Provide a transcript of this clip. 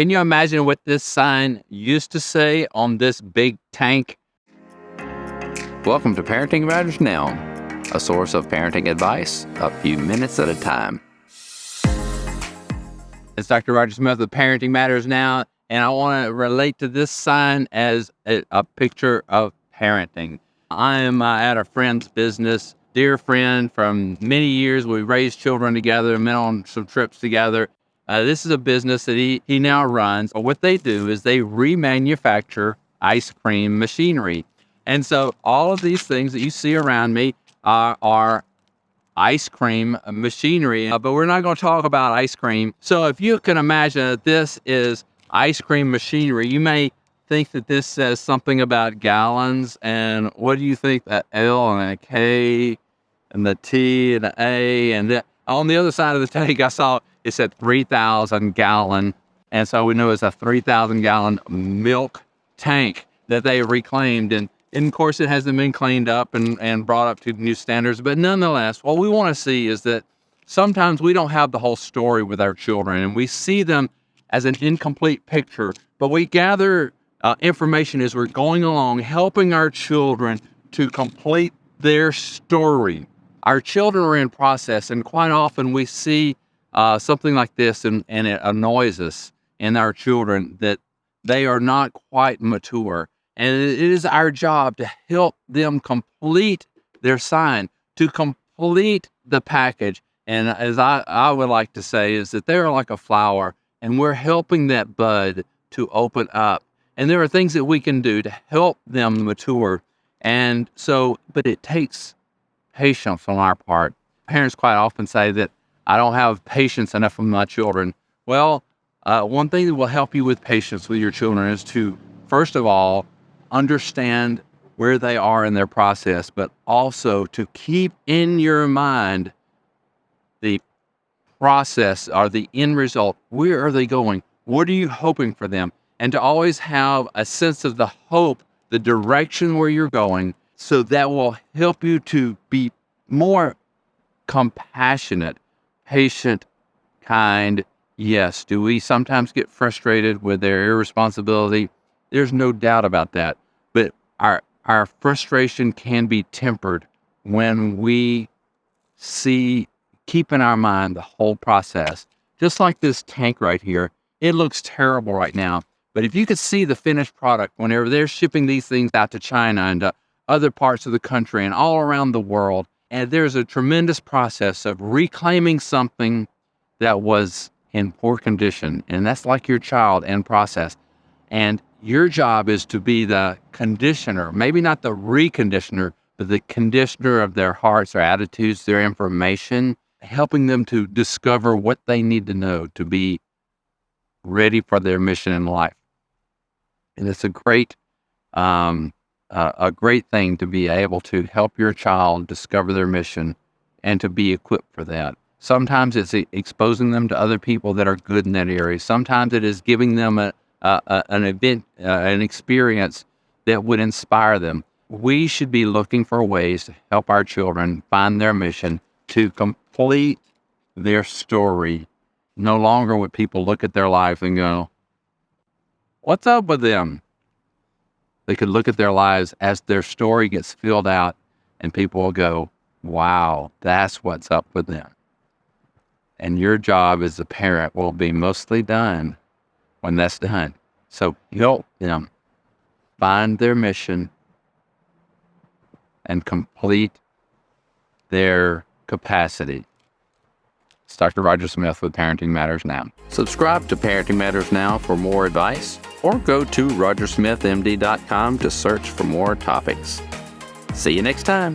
Can you imagine what this sign used to say on this big tank? Welcome to Parenting Matters Now, a source of parenting advice a few minutes at a time. It's Dr. Roger Smith with Parenting Matters Now, and I want to relate to this sign as a picture of parenting. I am at a friend's business, dear friend from many years. We raised children together, met on some trips together. This is a business that he now runs. What they do is they remanufacture ice cream machinery. And so all of these things that you see around me are ice cream machinery, but we're not going to talk about ice cream. So if you can imagine that this is ice cream machinery, you may think that this says something about gallons. And what do you think? That L and a K and the T and the A, and on the other side of the tank, I saw it said 3,000 gallon. And so we know it's a 3,000 gallon milk tank that they reclaimed. And of course, it hasn't been cleaned up and brought up to new standards. But nonetheless, what we want to see is that sometimes we don't have the whole story with our children, and we see them as an incomplete picture. But we gather information as we're going along, helping our children to complete their story. Our children are in process, and quite often we see something like this, and it annoys us in our children that they are not quite mature. And it is our job to help them complete their sign, to complete the package. And as I would like to say, is that they're like a flower, and we're helping that bud to open up. And there are things that we can do to help them mature. And so, but it takes patience on our part. Parents quite often say that I don't have patience enough with my children. Well, one thing that will help you with patience with your children is to, first of all, understand where they are in their process, but also to keep in your mind the process or the end result. Where are they going? What are you hoping for them? And to always have a sense of the hope, the direction where you're going, so that will help you to be more compassionate, patient, kind. Yes, do we sometimes get frustrated with their irresponsibility? There's no doubt about that. But our frustration can be tempered when we keep in our mind the whole process. Just like this tank right here, it looks terrible right now. But if you could see the finished product whenever they're shipping these things out to China and to other parts of the country and all around the world, and there's a tremendous process of reclaiming something that was in poor condition. And that's like your child in process. And your job is to be the conditioner, maybe not the reconditioner, but the conditioner of their hearts, their attitudes, their information, helping them to discover what they need to know to be ready for their mission in life. And it's a great thing to be able to help your child discover their mission and to be equipped for that. Sometimes it's exposing them to other people that are good in that area. Sometimes it is giving them an event, an experience that would inspire them. We should be looking for ways to help our children find their mission, to complete their story. No longer would people look at their life and go, what's up with them? They could look at their lives as their story gets filled out, and people will go, wow, that's what's up with them. And your job as a parent will be mostly done when that's done. So help them find their mission and complete their capacity. It's Dr. Roger Smith with Parenting Matters Now. Subscribe to Parenting Matters Now for more advice, or go to rogersmithmd.com to search for more topics. See you next time.